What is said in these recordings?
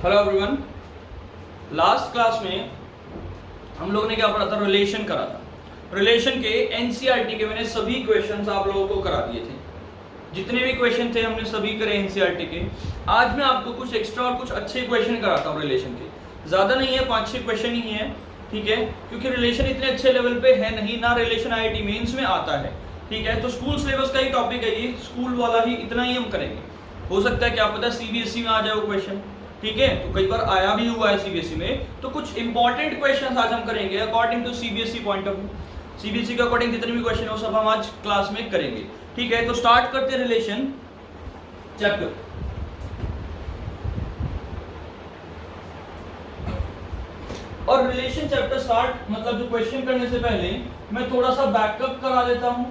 Hello everyone. Last class में हम लोगों ने क्या पढ़ा था? रिलेशन करा था। रिलेशन के एनसीईआरटी के मैंने सभी क्वेश्चंस आप लोगों को करा दिए थे। जितने भी क्वेश्चन थे हमने सभी करे एनसीईआरटी के। आज मैं आपको कुछ एक्स्ट्रा और कुछ अच्छे क्वेश्चन कराता हूँ रिलेशन के। ज़्यादा नहीं है, 5-6 क्वेश्चन ही है, ठीक है, क्योंकि रिलेशन इतने अच्छे लेवल पे है नहीं ना। रिलेशन आईआईटी मेंस में आता है, ठीक है। तो स्कूल सिलेबस का ही टॉपिक है ये, स्कूल वाला ही, इतना ही हम करेंगे। हो सकता है क्या पता सीबीएसई में आ जाए वो क्वेश्चन, ठीक है। तो कई बार आया भी हुआ है सीबीएसई में। तो कुछ इंपॉर्टेंट क्वेश्चन आज हम करेंगे according to CBSE point of view. CBSE के अकॉर्डिंग जितने भी क्वेश्चन हो सब हम आज क्लास में करेंगे, ठीक है। तो स्टार्ट करते हैं रिलेशन चैप्टर। और रिलेशन चैप्टर स्टार्ट मतलब जो क्वेश्चन करने से पहले मैं थोड़ा सा बैकअप करा देता हूं।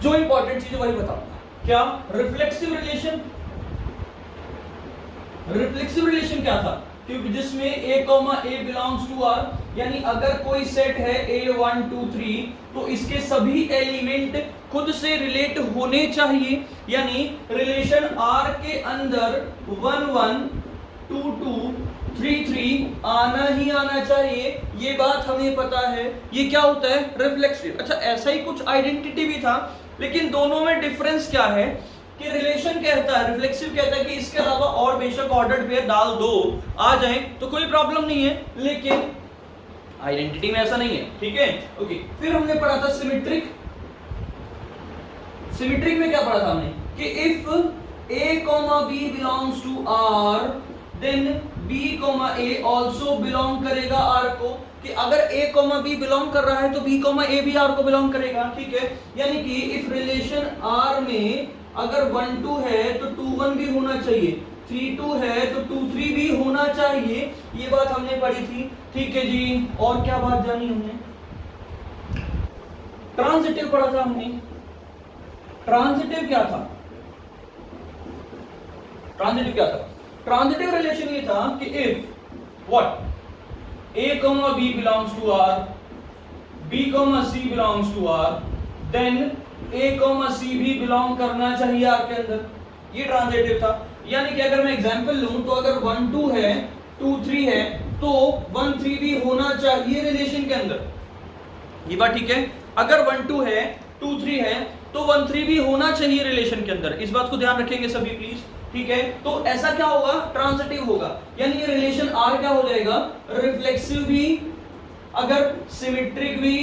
जो इंपॉर्टेंट चीज वही बताऊंगा। क्या? Reflexive relation. रिफ्लेक्सिव रिलेशन क्या था? क्योंकि जिसमें a, a belongs to r, यानी अगर कोई सेट है a1 2 3 तो इसके सभी एलिमेंट खुद से रिलेट होने चाहिए। यानी रिलेशन r के अंदर 1 1 2 2 3 3 आना ही आना चाहिए। ये बात हमें पता है। ये क्या होता है? रिफ्लेक्सिव। अच्छा, ऐसा ही कुछ आइडेंटिटी भी था, लेकिन दोनों में डिफरेंस क्या है कि रिलेशन कहता है, रिफ्लेक्सिव कहता है कि इसके अलावा और बेशक ऑर्डर्ड पेयर डाल दो, आ जाए तो कोई प्रॉब्लम नहीं है, लेकिन आइडेंटिटी में ऐसा नहीं है, ठीक है। ओके, फिर हमने पढ़ा था सिमेट्रिक। सिमेट्रिक में क्या पढ़ा था हमने कि if a, b belongs to r then b, a also belong करेगा r को। कि अगर a, b बिलोंग कर रहा है तो b, a भी r को बिलोंग करेगा, ठीक है। यानी कि इफ रिलेशन r में अगर 1 2 है तो 2 1 भी होना चाहिए, 3 2 है तो 2 3 भी होना चाहिए। ये बात हमने पढ़ी थी, ठीक है जी। और क्या बात जानी हमने? ट्रांजिटिव पढ़ा था हमने। ट्रांजिटिव क्या था? ट्रांजिटिव क्या था? ट्रांजिटिव रिलेशन ये था कि if what a, b belongs to r, b, c belongs to r, then a, c भी बिलोंग करना चाहिए r के अंदर। ये ट्रांजिटिव था। यानी कि अगर मैं एग्जांपल लूं तो अगर 1 2 है 2 3 है तो 1 3 भी होना चाहिए रिलेशन के अंदर। ये बात ठीक है। अगर 1 2 है 2 3 है तो 1 3 भी होना चाहिए रिलेशन के अंदर। इस बात को ध्यान रखेंगे सभी प्लीज, ठीक है। तो ऐसा क्या होगा? ट्रांजिटिव होगा। यानी ये रिलेशन R क्या हो जाएगा? रिफ्लेक्सिव भी, अगर सिमेट्रिक भी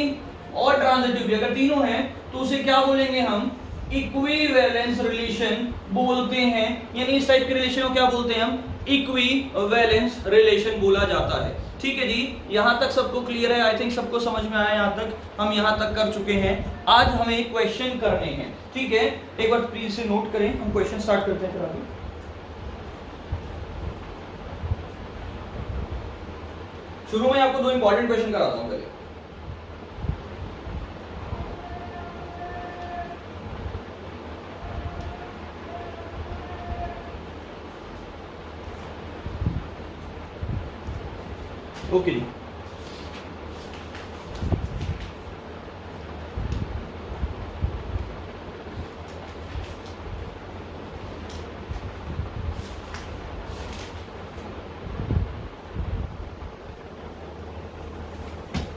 और ट्रांजिटिव भी, अगर तीनों हैं तो उसे क्या बोलेंगे हम? इक्विवेलेंस रिलेशन बोलते हैं। यानी इस टाइप के रिलेशन को क्या बोलते हैं हम? इक्विवेलेंस रिलेशन बोला जाता है, ठीक है जी। यहां तक सबको क्लियर है? आई थिंक सबको समझ में आया। यहां तक हम यहां तक कर चुके हैं। आज हमें क्वेश्चन करने हैं, ठीक है। एक बार प्लीज से नोट करें, हम क्वेश्चन स्टार्ट करते हैं फिर आगे। शुरू में आपको 2 इंपॉर्टेंट क्वेश्चन कराता हूं पहले। ओके जी।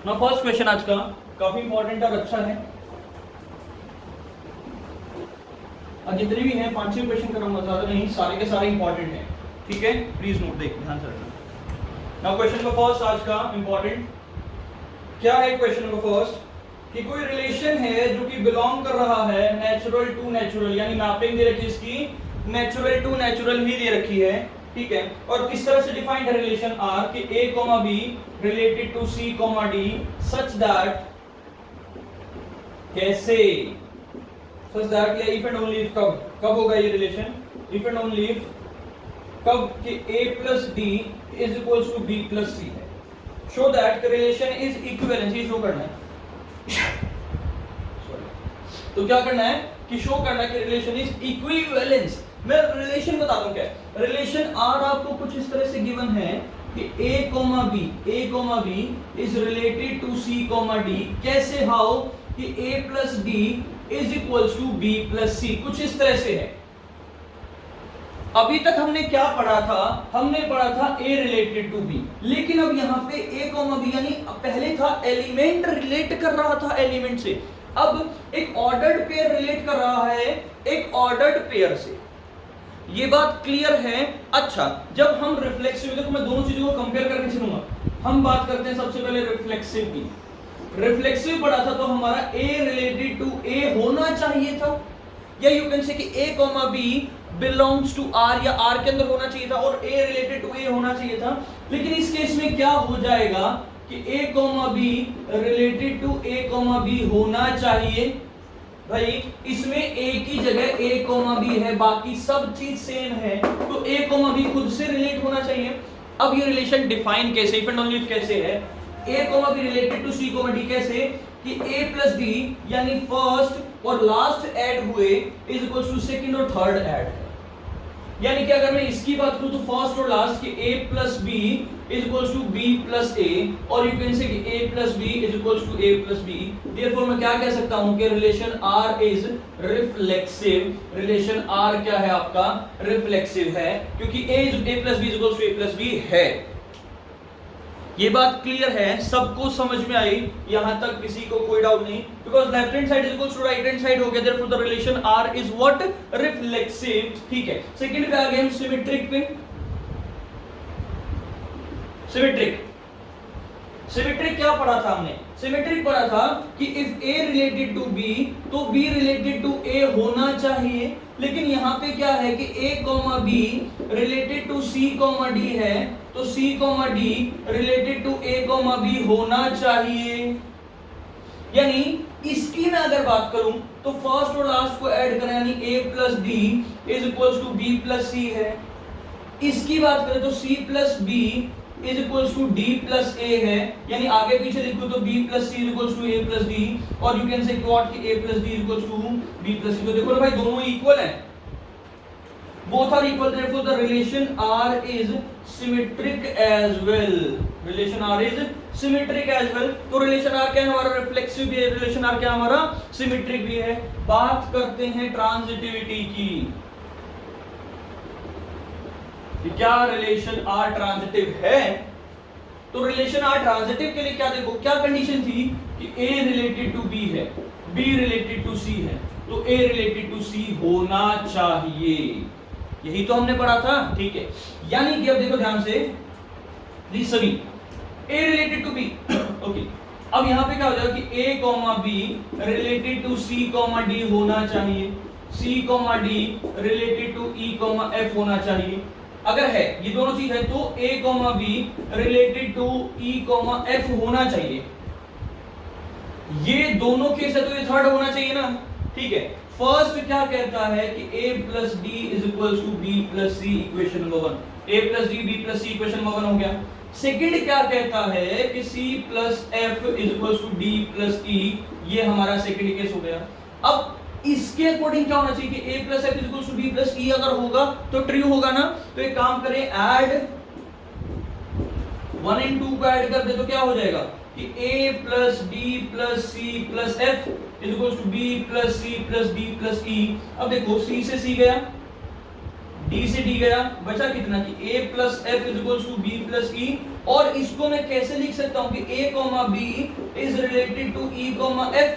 ना फर्स्ट क्वेश्चन आज का काफी इंपॉर्टेंट और अच्छा है। और जितने भी हैं 5-6 क्वेश्चन करूंगा, ज्यादा नहीं, सारे के सारे इंपॉर्टेंट हैं, ठीक है। प्लीज नोट देख ध्यान से रखना। नाउ क्वेश्चन का फर्स्ट आज का इंपॉर्टेंट क्या है? क्वेश्चन का फर्स्ट कि कोई रिलेशन है जो कि बिलोंग कर रहा है नेचुरल टू नेचुरल, यानी मैपिंग दे रखी है इसकी नेचुरल टू नेचुरल ही दे रखी है, ठीक है। और किस तरह से डिफाइंड है रिलेशन R कि a, b related to c, d such that, कैसे? सच दैट या इफ एंड ओनली इफ, कब होगा ये relation? If and only if कब कि a plus d is equals to b plus c है। Show that the relation is equivalent, ये show करना है। तो क्या करना है कि शो करना है कि रिलेशन इज इक्विवेलेंस। मैं रिलेशन बताता हूं क्या है। रिलेशन R आपको कुछ इस तरह से गिवन है कि a, b is related to c, d। कैसे? हाउ? कि a plus d is equals to b plus c, कुछ इस तरह से है। अभी तक हमने क्या पढ़ा था, हमने पढ़ा था A रिलेटेड टू B, लेकिन अब यहाँ पे A कॉमा B यानी पहले था एलिमेंट रिलेट कर रहा था एलिमेंट से, अब एक ऑर्डर्ड पेयर रिलेट कर रहा है एक ऑर्डर्ड पेयर से। ये बात क्लियर है। अच्छा, जब हम रिफ्लेक्सिव, देखो मैं दोनों चीजों को कंपेयर करके चलूंगा। हम बात करते हैं सबसे पहले रिफ्लेक्सिव की। रिफ्लेक्सिव पढ़ा था तो हमारा A रिलेटेड टू A होना चाहिए था, या यू कैन से कि A comma B belongs to R, या R के अंदर होना चाहिए था, और A रिलेटेड टू A होना चाहिए था। लेकिन इस केस में क्या हो जाएगा कि A comma B related to A comma B होना चाहिए। भाई इसमें A की जगह A कॉमा B है, बाकी सब चीज सेम है, तो A कॉमा B खुद से रिलेट होना चाहिए। अब ये रिलेशन डिफाइन कैसे, इफ एंड ओनली इफ कैसे है, A comma B related to C comma D कैसे, कि A प्लस D यानी फर्स्ट और लास्ट ऐड हुए इज इक्वल्स टू सेकंड और थर्ड ऐड है। यानी कि अगर मैं इसकी बात करूं तो फर्स्ट और लास्ट कि A plus B is equals to B plus A, और यू कैन से कि A plus B is equals to A plus B। Therefore मैं क्या कह सकता हूं कि relation R is reflexive. Relation R क्या है आपका, रिफ्लेक्सिव है, क्योंकि A plus B is equals to A plus B है। ये बात क्लियर है, सबको समझ में आई, यहां तक किसी को कोई डाउट नहीं, because left hand side is equals to right hand side हो गया, therefore the relation R is what, reflexive. ठीक है, सेकंड पे आ गए हम सिमेट्रिक पे। सिमेट्रिक क्या पढ़ा था हमने, सिमेट्रिक पढ़ा था कि if A related to B तो B रिलेटेड टू A होना चाहिए। लेकिन यहाँ पे क्या है कि A comma B related to C comma D है, तो C comma D related to A comma B होना चाहिए। यानी इसकी मैं अगर बात करूं तो फर्स्ट और लास्ट को ऐड करें, यानी A plus D is equals to B plus C है। इसकी बात करें तो C plus B is equals to D plus A है, यानी आगे पीछे लिखो तो B plus C is equals to A plus D, और यू कैन से व्हाट कि A plus D is equals to B plus C। तो देखो ना भाई, दोनों इक्वल हैं, both are equal, therefore the relation R is symmetric as well। relation R is symmetric as well। तो relation R क्या है हमारा, रिफ्लेक्सिव भी है, relation R क्या हमारा, सिमेट्रिक भी है। बात करते हैं ट्रांजिटिविटी की, क्या रिलेशन R ट्रांजिटिव है। तो रिलेशन R ट्रांजिटिव के लिए क्या, देखो क्या कंडीशन थी कि A रिलेटेड टू B है, B रिलेटेड टू C है, तो A रिलेटेड टू C होना चाहिए। यही तो हमने पढ़ा था, ठीक है। यानी कि अब देखो ध्यान से, प्लीज सभी, A related to B okay. अब यहां पे क्या हो जाएगा कि A comma B related to C comma D होना चाहिए, C comma D related to E comma F होना चाहिए। अगर है ये दोनों चीज है तो A comma B related to E comma F होना चाहिए। ये दोनों केस है तो ये थर्ड होना चाहिए ना, ठीक है। फर्स्ट क्या कहता है कि A plus D is equals to B plus C, equation number 1। A plus D B plus C, equation number 1 हो गया। सेकंड क्या कहता है कि C plus F is equals to D plus E, ये हमारा सेकंड केस हो गया। अब इसके अकॉर्डिंग क्या होना चाहिए कि A plus F is equals to B plus E अगर होगा तो ट्रू होगा ना। तो एक काम करें, ऐड 1 and 2 को ऐड कर दे तो क्या हो जाएगा कि A plus D plus C plus F is equals to B plus C plus D plus E। अब देखो C से C गया, D से D गया, बचा कितना कि A plus F is equals to B plus E। और इसको मैं कैसे लिख सकता हूं कि A comma B is related to E comma F,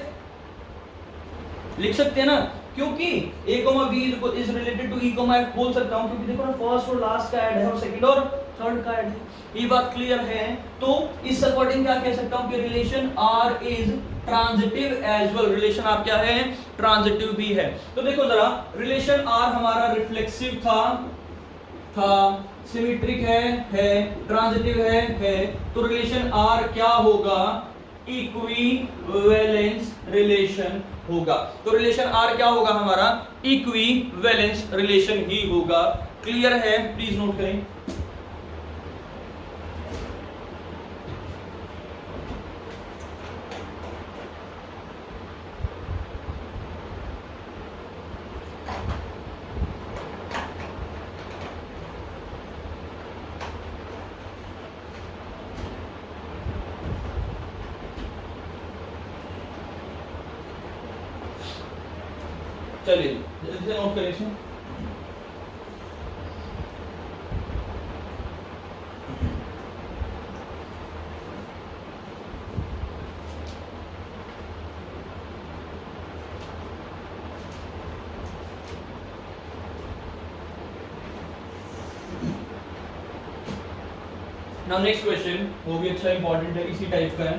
लिख सकते हैं ना, क्योंकि A comma B is related to E comma F बोल सकता हूं, क्योंकि देखो ना फर्स्ट और लास्ट का ऐड है और सेकंड और थर्ड का ऐड है। ये बात क्लियर है। तो इस अकॉर्डिंग क्या कह सकता हूं कि relation R is transitive as well. Relation R क्या है, ट्रांजिटिव भी है। तो देखो जरा, रिलेशन R हमारा रिफ्लेक्सिव था, सिमेट्रिक है, ट्रांजिटिव है। तो रिलेशन R क्या होगा, इक्विवेलेंस रिलेशन होगा। तो रिलेशन R क्या होगा हमारा, इक्विवेलेंस रिलेशन ही होगा। क्लियर है, प्लीज नोट करें। चलिए जल्दी से नोट करें इसमें। नाउ नेक्स्ट क्वेश्चन, वो भी अच्छा इंपॉर्टेंट है, इसी टाइप का है।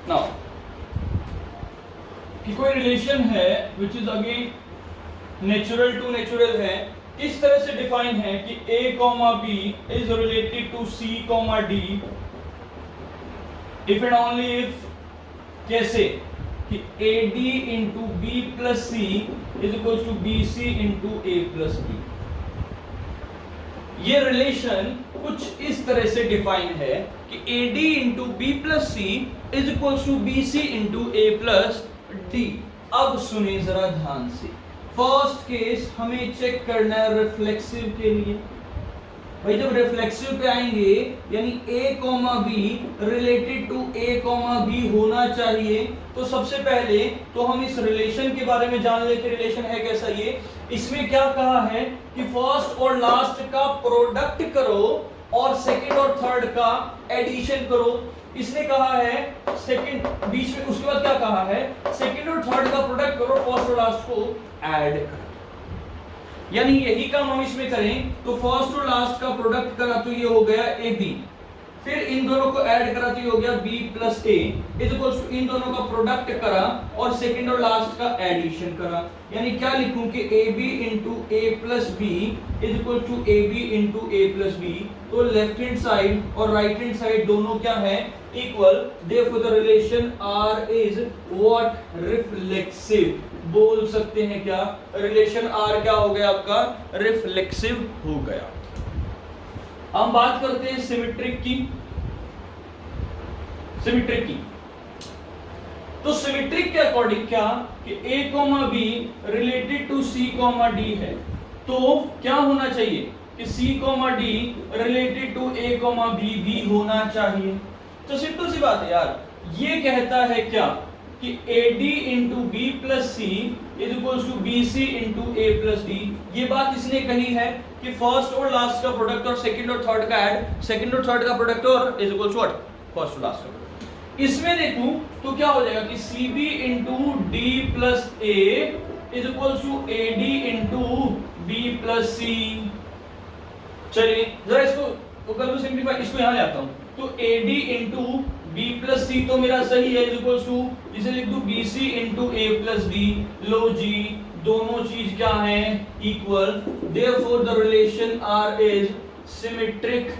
नाउ कि कोई रिलेशन है which is again natural to natural है, इस तरह से डिफाइन है कि a comma B is related to c comma D if and only if, कैसे कि AD into B plus C is equal to BC into A plus B. ये relation कुछ इस तरह से डिफाइन है कि AD into B plus C is equal to BC into A plus D. अब सुने जरा ध्यान से, फर्स्ट केस हमें चेक करना है रिफ्लेक्सिव के लिए। भाई जब रिफ्लेक्सिव पे आएंगे यानी a comma B related to a comma B होना चाहिए, तो सबसे पहले तो हम इस रिलेशन के बारे में जान ले कि रिलेशन है कैसा। ये इसमें क्या कहा है कि फर्स्ट और लास्ट का प्रोडक्ट करो और सेकंड और थर्ड का एडिशन करो। इसने कहा है सेकंड बीच में, उसके बाद क्या कहा है, सेकंड और थर्ड का प्रोडक्ट करो, फर्स्ट और लास्ट को ऐड करो। यानी यही काम हम इसमें करें तो फर्स्ट और लास्ट का प्रोडक्ट करा तो ये हो गया ए बी, फिर इन दोनों को ऐड करा तो ये हो गया B plus A is equal to इन दोनों का प्रोडक्ट करा और सेकंड और लास्ट का एडिशन करा। यानी क्या लिखूं कि A B into A plus B is equal to A B into A plus B. तो लेफ्ट हैंड साइड और राइट हैंड साइड दोनों क्या है, equal. Therefore the relation R is what, reflexive. बोल सकते हैं क्या, रिलेशन आर क्या हो गया आपका, रिफ्लेक्सिव हो गया। हम बात करते हैं सिमेट्रिक की। सिमेट्रिक की तो सिमेट्रिक के अकॉर्डिंग क्या कि a comma B related to c comma D है, तो क्या होना चाहिए कि c comma D related to a comma B भी होना चाहिए। तो सिंपल सी बात है यार, ये कहता है क्या कि AD into B plus C is equal to BC into A plus D. ये बात इसने कही है कि फर्स्ट और लास्ट का प्रोडक्ट और सेकंड और थर्ड का ऐड, सेकंड और थर्ड का प्रोडक्ट और is equal to what, first और लास्ट का प्रोडक्ट। इसमें देखूं तो क्या हो जाएगा कि CB into D plus A is equal to AD into B plus C. चलिए जरा इसको कर दो सिंप्लीफाई, इसको यहां ले आता हूं। तो AD इंटू बी प्लस सी तो मेरा सही है, इज इक्वल टू इसे लिख दूं BC into A plus D. लो जी, दोनों चीज क्या है, equal. Therefore the relation R is symmetric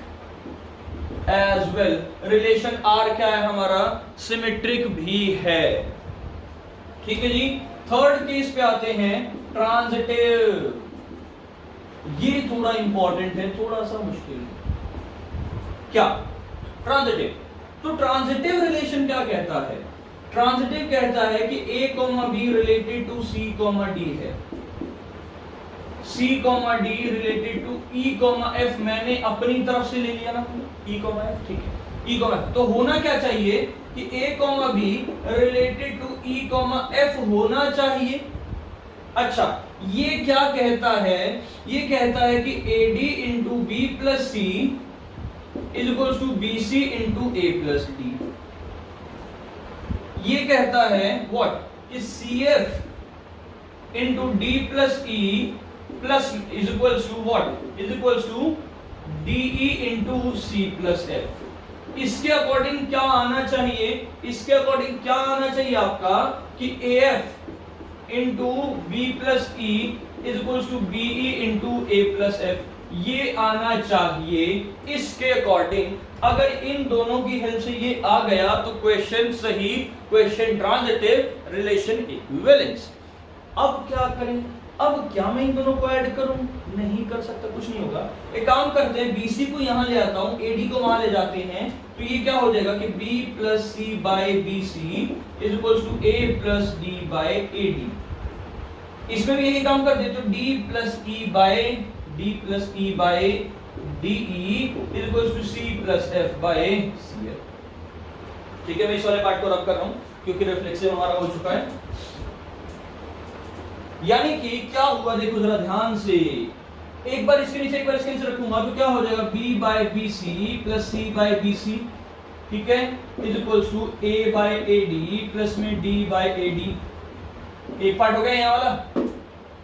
as well. Relation R क्या है हमारा, सिमेट्रिक भी है। ठीक है जी। थर्ड केस पे आते हैं, ट्रांजिटिव। ये थोड़ा इंपॉर्टेंट है, थोड़ा सा मुश्किल है। क्या ट्रांजिटिव, तो ट्रांजिटिव रिलेशन क्या कहता है, ट्रांजिटिव कहता है कि a comma B related to c comma D है, c comma D related to e comma f। मैंने अपनी तरफ से ले लिया ना e कॉमा f, ठीक है, e कॉमा f। तो होना क्या चाहिए कि a comma B related to e comma f होना चाहिए। अच्छा, ये क्या कहता है, ये कहता है कि AD into B plus C is equal to BC into A plus D. ये कहता है व्हाट कि CF into D plus E plus is equal to what, is equal to DE into C plus F. इसके according क्या आना चाहिए, इसके according क्या आना चाहिए आपका कि AF into B plus E is equal to BE into A plus F. ये आना चाहिए। इसके अकॉर्डिंग अगर इन दोनों की हेल्प से ये आ गया तो क्वेश्चन सही, क्वेश्चन ट्रांजिटिव, रिलेशन इक्विवेलेंस। अब क्या करें, अब क्या मैं इन दोनों को ऐड करूं, नहीं कर सकता, कुछ नहीं होगा। एक काम करते हैं, BC को यहां ले आता हूं, AD को वहां ले जाते हैं, तो ये क्या हो जाएगा कि B plus C by BC is equal to A plus D by AD। इसमें भी यही काम कर देते हो, D plus E by D plus E by DE is equals to C plus F by CF। ठीक है, मैं इस वाले पार्ट को रब कर रहा हूं क्योंकि रिफ्लेक्सिव हमारा हो चुका है। यानी कि क्या हुआ, देखो जरा ध्यान से, एक बार इसके नीचे एक बार इसके नीचे रखूंगा तो क्या हो जाएगा B by BC plus C by BC। ठीक है, is equals to A by A D plus में डी बाय ए डी। एक पार्ट हो गया यहाँ वाला,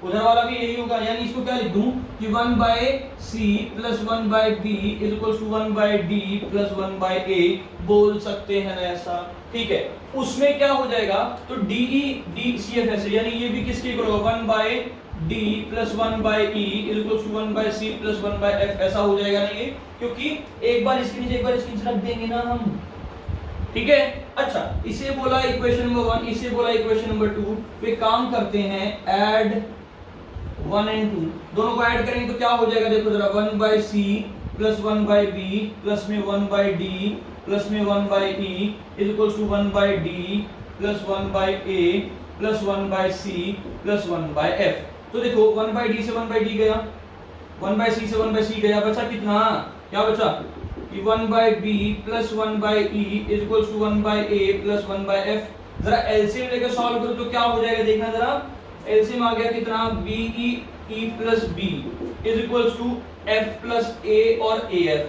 उधर वाला भी यही होगा, यानी इसको क्या लिख दूं कि 1 by C plus 1 by B is equals to 1 by D plus 1 by A बोल सकते हैं ना ऐसा, ठीक है। उसमें क्या हो जाएगा, तो डीई डी सी एफ ऐसे, यानी ये भी किसके इक्वल होगा 1 by D plus 1 by E is equals to 1 by C plus 1 by F, ऐसा हो जाएगा ना ये, क्योंकि एक बार इसके नीचे एक बार इसके नीचे रख देंगे ना हम, ठीक है। अच्छा, इसे बोला इक्वेशन नंबर 1, इसे बोला इक्वेशन नंबर 2, पे काम करते हैं ऐड 1 एंड 2, दोनों को ऐड करेंगे तो क्या हो जाएगा, देखो जरा 1 by C plus 1 by B plus में 1 बाय डी प्लस में 1 by E is equals to 1 by D plus 1 by A plus 1 by C plus 1 by F. तो देखो 1 बाय डी से 1 बाय डी गया, 1 बाय सी से 1 बाय सी गया, बचा कितना, क्या बचा कि 1 by B plus 1 by E is equals to 1 by A plus 1 by F. जरा एलसीएम लेकर सॉल्व करो तो क्या हो जाएगा, देखना जरा, एलसीएम आ गया कितना, B E plus B is equals to F plus A और ए एफ।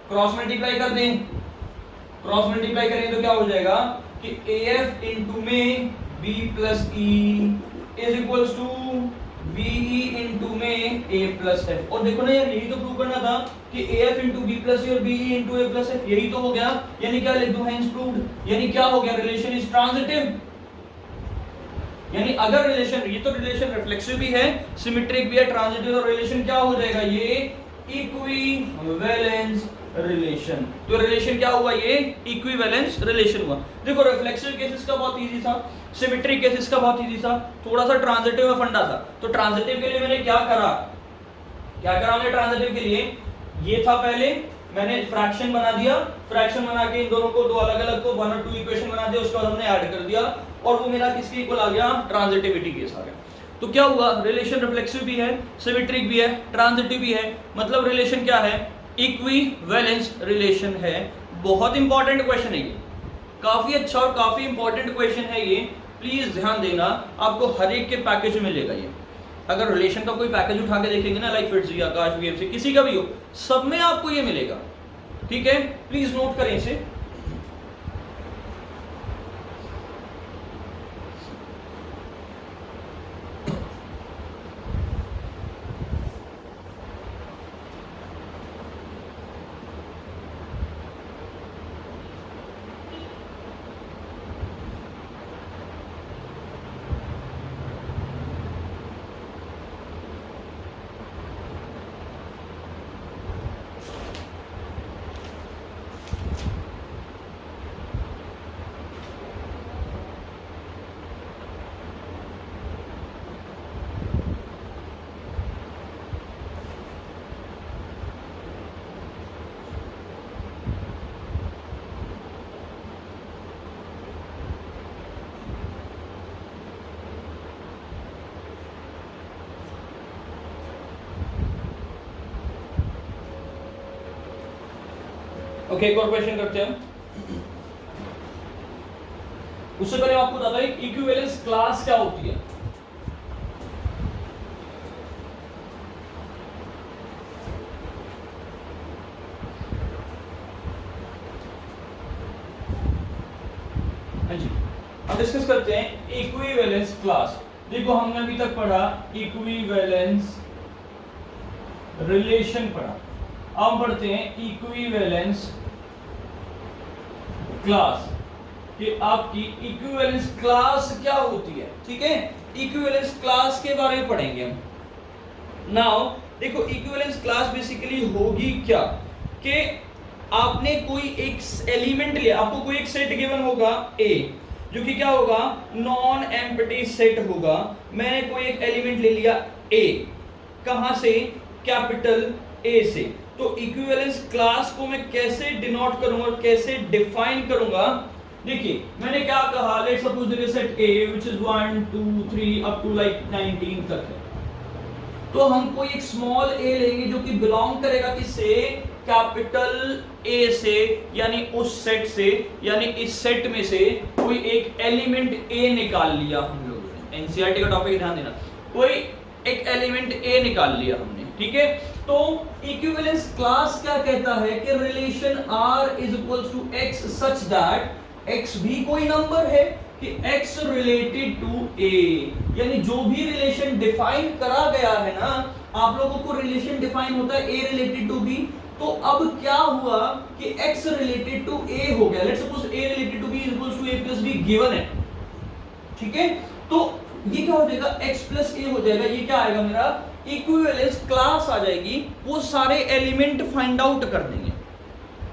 क्रॉस मल्टीप्लाई कर दें, क्रॉस मल्टीप्लाई करें तो क्या हो जाएगा कि ए एफ इंटू में B plus E is equals to B E into में ए प्लस एफ। और देखो ना यार, यही तो प्रूव करना था कि A F into B plus E और BE into A plus F, यही तो हो गया, यानी क्या लिख दूं, हेंस प्रूव्ड, यानी क्या हो गया, रिलेशन इज ट्रांजिटिव। यानी अगर रिलेशन, ये तो रिलेशन रिफ्लेक्सिव भी है, सिमेट्रिक भी है, ट्रांजिटिव, और रिलेशन क्या हो जाएगा, ये इक्विवेलेंस रिलेशन। तो रिलेशन क्या हुआ, ये इक्विवेलेंस रिलेशन हुआ। देखो रिफ्लेक्सिव केसेस का बहुत इजी था, सिमेट्रिक केसेस का बहुत इजी था, थोड़ा सा ट्रांजिटिव में फंडा था। तो ट्रांजिटिव के लिए मैंने क्या करा हमने ट्रांजिटिव के लिए, ये था पहले मैंने फ्रैक्शन बना दिया, फ्रैक्शन बना के इन दोनों को दो अलग अलग को 1 और 2 इक्वेशन बना दिया, उसके बाद हमने ऐड कर दिया और वो मेरा किसके इक्वल आ गया, ट्रांजिटिविटी केस आ गया। तो क्या हुआ, रिलेशन रिफ्लेक्सिव भी है, सिमेट्रिक भी है, ट्रांजिटिव भी है, मतलब रिलेशन क्या है, इक्विवेलेंस रिलेशन है। बहुत इंपॉर्टेंट क्वेश्चन है ये, काफी अच्छा और काफी इंपॉर्टेंट क्वेश्चन है ये, प्लीज ध्यान देना, आपको हर एक के पैकेज में मिलेगा ये। अगर रिलेशन का कोई पैकेज उठा के देखेंगे ना, लाइक फिट्जी, आकाश, वीएफसी, किसी का भी हो, सब में आपको ये मिलेगा, ठीक है। प्लीज नोट करें इसे। ओके, एक और क्वेश्चन करते हैं। उससे पहले आपको बताता हूं इक्विवेलेंस क्लास क्या होती है। हाँ जी, हम डिस्कस करते हैं इक्विवेलेंस क्लास। देखो हमने अभी तक पढ़ा इक्विवेलेंस रिलेशन पढ़ा, अब पढ़ते हैं इक्विवेलेंस क्लास कि आपकी इक्विवेलेंस क्लास क्या होती है, ठीक है। इक्विवेलेंस क्लास के बारे में पढ़ेंगे हम। नाउ देखो इक्विवेलेंस क्लास बेसिकली होगी क्या, कि आपने कोई एक एलिमेंट लिया, आपको कोई एक सेट गिवन होगा A, जो कि क्या होगा, नॉन एम्प्टी सेट होगा। मैंने कोई एक एलिमेंट ले लिया A, कहां से, कैपिटल A से। तो इक्विवेलेंस क्लास को मैं कैसे डिनोट करूंगा, कैसे डिफाइन करूंगा, देखिए मैंने क्या कहा, let's suppose there is set A which is 1 2 3 up to like 19 तक है। तो हम कोई एक स्मॉल a लेंगे जो कि बिलोंग करेगा किससे, कैपिटल A से, यानी उस सेट से, यानी इस सेट में से कोई एक एलिमेंट A निकाल लिया हम लोगों ने। एनसीईआरटी का टॉपिक ध्यान देना, कोई एक एलिमेंट A निकाल लिया हमने, ठीक है। तो इक्विवेलेंस क्लास क्या कहता है कि relation R is equals to X such that X भी कोई नंबर है कि X रिलेटेड टू A, यानी जो भी रिलेशन डिफाइन करा गया है ना, आप लोगों को रिलेशन डिफाइन होता है A रिलेटेड टू B, तो अब क्या हुआ कि X रिलेटेड टू A हो गया। Let's suppose A related to B is equals to A plus B given है, ठीक है, तो ये क्या हो जाएगा X प्लस A हो जाएगा। ये क्या आएगा मेरा इक्विवेलेंस क्लास आ जाएगी, वो सारे एलिमेंट फाइंड आउट कर देंगे,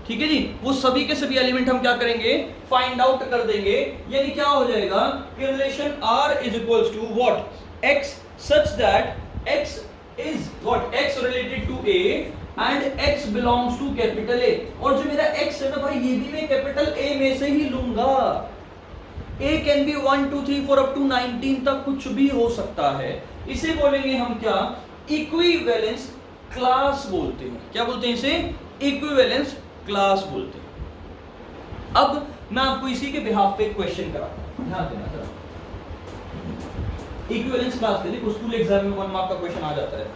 ठीक है जी, वो सभी के सभी एलिमेंट हम क्या करेंगे फाइंड आउट कर देंगे। यानी क्या हो जाएगा कि relation R is equals to what X such that X is what X related to A and X belongs to capital A, और जो मेरा X है ना भाई ये भी मैं कैपिटल A में से ही लूंगा। A can be 1 2 3 4 up to 19 तक कुछ भी हो सकता है। इसे बोलेंगे हम क्या इक्विवेलेंस क्लास बोलते हैं। क्या बोलते हैं इसे इक्विवेलेंस क्लास बोलते हैं। अब मैं आपको इसी के बिहाफ पे क्वेश्चन कराता हूं, ध्यान देना जरा। इक्विवेलेंस क्लास के लिए स्कूल एग्जाम में 1 मार्क का क्वेश्चन आ जाता है।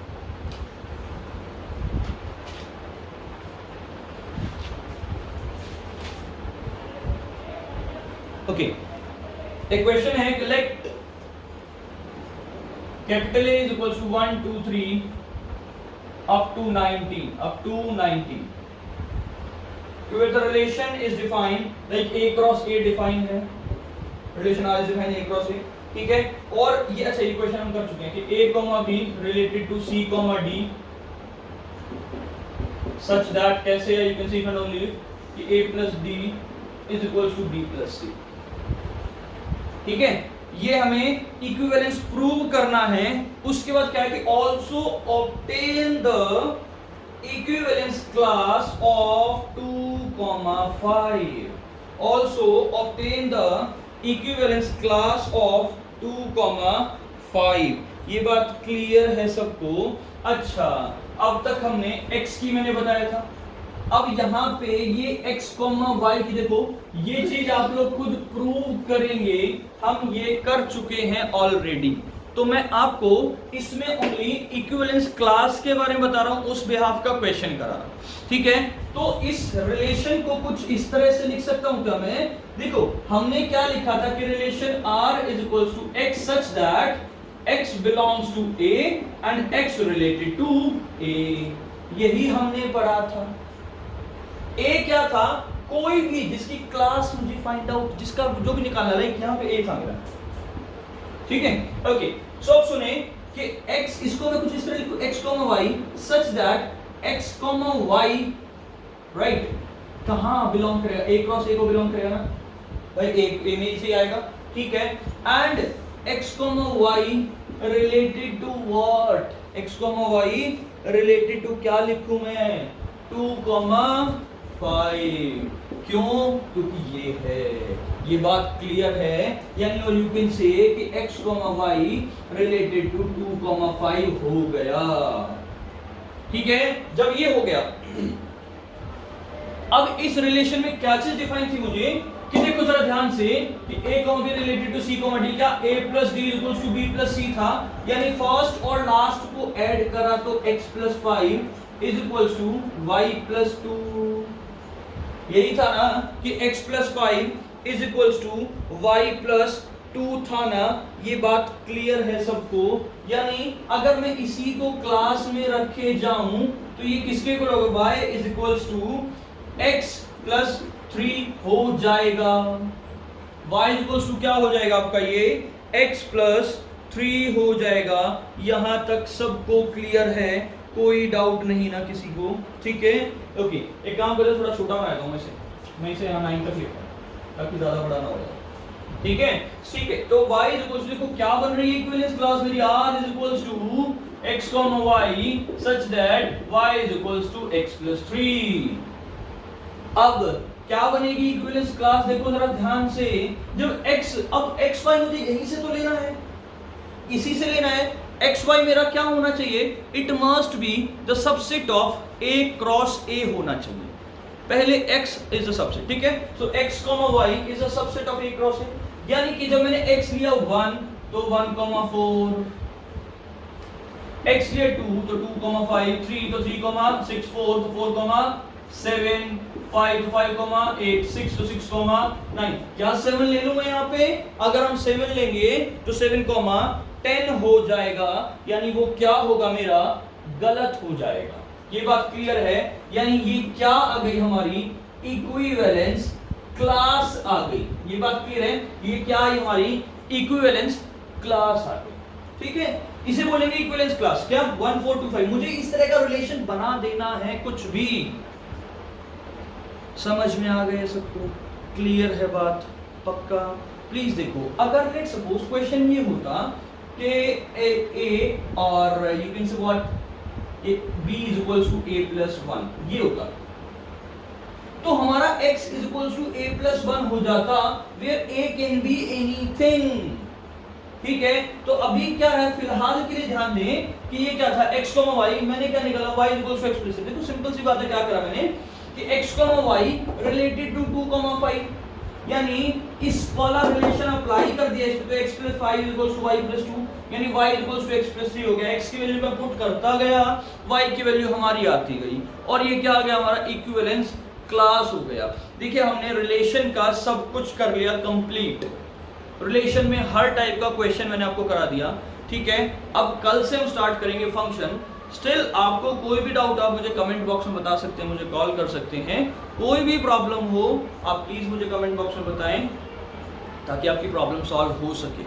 ओके, एक क्वेश्चन है कि let capital A is equals to 1 2 3 up to 19 where the relation is defined like A cross A defined है, relation R is defined A cross A, ठीक है। और ये अच्छा ये क्वेश्चन हम कर चुके हैं कि A, B related to C, D such that कैसे है, you can see if and only if कि A plus D is equals to B plus C, ठीक है। ये हमें इक्विवेलेंस प्रूव करना है। उसके बाद क्या है कि also obtain the equivalence class of 2,5, also obtain the equivalence class of 2,5। ये बात क्लियर है सबको? अच्छा, अब तक हमने x की मैंने बताया था, अब यहाँ पे ये x, y की देखो, ये चीज आप लोग खुद प्रूव करेंगे, हम ये कर चुके हैं ऑलरेडी। तो मैं आपको इसमें ओनली इक्विवेलेंस क्लास के बारे में बता रहा हूं, उस बिहाफ का क्वेश्चन करा रहा हूं, ठीक है। तो इस रिलेशन को कुछ इस तरह से लिख सकता हूं क्या मैं? देखो हमने क्या लिखा था कि relation R is equals to X such that X belongs to A and X related to A, यही हमने पढ़ा था। A क्या था? कोई भी जिसकी क्लास मुझे फाइंड आउट, जिसका जो भी निकालना है, यहाँ पे A था मेरा, ठीक है। ओके, सो अब सुने कि x, इसको मैं कुछ इस तरह लिखूं x, y such that x, y right कहां बिलोंग करेगा? A क्रॉस A को बिलोंग करेगा ना भाई, A में इसे आएगा, ठीक है। And x, y related to what? x, y related to क्या लिखूं मैं? 2,5। क्यों? क्योंकि ये है, ये बात क्लियर है। यानी यू कैन से कि x, y रिलेटेड टू 2,5 हो गया, ठीक है। जब ये हो गया, अब इस रिलेशन में क्या चीज डिफाइन थी मुझे कि देखो जरा ध्यान से कि A, B related to C, D, क्या A plus D equals to B plus C था? यानी फर्स्ट और लास्ट को ऐड करा तो x plus 5 is equals to y plus 2, यही था ना कि x plus 5 is equals to y plus 2 था ना। ये बात क्लियर है सबको? यानी अगर मैं इसी को क्लास में रखे जाऊं तो ये किसके इक्वल होगा? y is equals to x plus 3 हो जाएगा। y इज इक्वल्स टू क्या हो जाएगा आपका? ये x प्लस 3 हो जाएगा। यहां तक सबको क्लियर है? कोई डाउट नहीं ना किसी को? ठीक है, ओके। एक काम करें, थोड़ा छोटा बनाता हूं मैं इसे यहाँ 9 तक लिखता हूं ताकि ज्यादा बड़ा ना हो जाए, ठीक है। ठीक है, तो y इज इक्वल्स टू, देखो क्या बन रही है इक्विवेलेंस क्लास मेरी? r is equals to x, y such that y is equals to x plus 3। अब क्या बनेगी इक्विवेलेंस क्लास? देखो जरा ध्यान से, जब x, अब x y मुझे यहीं से तो लेना है, इसी से लेना है। एक्स वाई मेरा क्या होना चाहिए? It must be the subset of A cross A होना चाहिए। पहले x इज द सबसेट, ठीक है। सो x, y is the subset of A cross A, यानी कि जब मैंने x लिया 1 तो 1,4, x लिए 2 तो 2,5, 3 तो 3,6, 4 तो 4,7, 5 तो 5,8, 6 तो 6,9। क्या 7 ले लूं मैं यहाँ पे? अगर हम 7 लेंगे तो 7,10 हो जाएगा, यानी वो क्या होगा मेरा? गलत हो जाएगा। ये बात क्लियर है? यानी ये क्या आ गई हमारी? इक्विवेलेंस क्लास आ गई। ये बात क्लियर है? ये क्या है हमारी? इक्विवेलेंस क्लास आ गई। ठीक है, इसे बोलेंगे इक्विवेलेंस क्लास। क्या? 1, 4, 2, 5। मुझे इस तरह का रिलेशन बना देना है, कुछ भी। समझ में आ गए सबको? क्लियर है बात? पक्का? प्लीज देखो, अगर लेट्स सपोज क्वेश्चन ये होता कि ए और you can say what b is equals to a plus 1, ये होता तो हमारा x is equals to a plus 1 हो जाता, where a can be anything। ठीक है, तो अभी क्या है, फिलहाल के लिए ध्यान दें कि ये क्या था, x, y। मैंने क्या निकाला? y is equals to x plus 1। देखो सिंपल सी बात है, क्या करा मैंने कि x, y रिलेटेड टू 2,5, यानी इस वाला रिलेशन अप्लाई कर दिया इस पे। x plus 5 equals to y plus 2, यानी y equals to x plus 3 हो गया। x की वैल्यू मैं पुट करता गया, y की वैल्यू हमारी आती गई, और ये क्या आ गया हमारा? इक्विवेलेंस क्लास हो गया। देखिए, हमने रिलेशन का सब कुछ कर लिया कंप्लीट। रिलेशन में हर टाइप का क्वेश्चन मैंने आपको करा दिया। ठीक है, अब कल से हम स्टार्ट करेंगे फंक्शन। स्टिल आपको कोई भी डाउट आप मुझे कमेंट बॉक्स में बता सकते हैं, मुझे कॉल कर सकते हैं। कोई भी प्रॉब्लम हो आप प्लीज मुझे कमेंट बॉक्स में बताएं, ताकि आपकी प्रॉब्लम सॉल्व हो सके।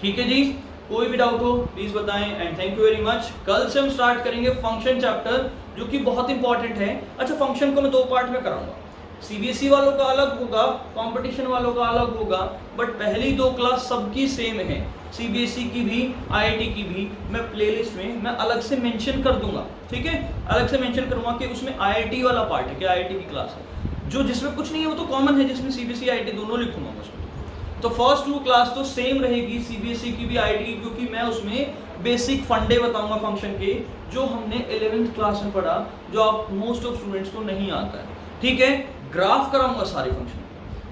ठीक है जी, कोई भी डाउट हो प्लीज बताएं। And thank you very much. कल से हम स्टार्ट करेंगे फंक्शन चैप्टर, जो कि बहुत इंपॉर्टेंट है। अच्छा, फंक्शन को मैं 2 पार्ट में कराऊंगा। सीबीएसई वालों का अलग होगा, कंपटीशन वालों का अलग होगा, बट पहली 2 क्लास सबकी सेम है। सीबीएसई की भी, आईआईटी की भी। मैं प्लेलिस्ट में मैं अलग से मेंशन कर दूंगा। ठीक है, अलग से मेंशन करूंगा कि उसमें आईआईटी वाला पार्ट है, कि आईआईटी की क्लास है। जो जिसमें कुछ नहीं है वो तो कॉमन है, जिसमें सीबीएसई आईआईटी दोनों लिखूंगा मैं उसमें। तो फर्स्ट 2 क्लास तो सेम रहेगी, सीबीएसई की भी, आईआईटी की, क्योंकि मैं उसमें बेसिक फंडे बताऊंगा फंक्शन के, जो हमने 11th क्लास में पढ़ा, जो आप मोस्ट ऑफ स्टूडेंट्स को नहीं आता है। ठीक है, ग्राफ कराऊंगा सारे फंक्शन।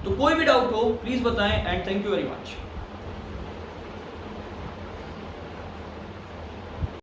तो कोई भी डाउट हो प्लीज बताएं। And thank you very much.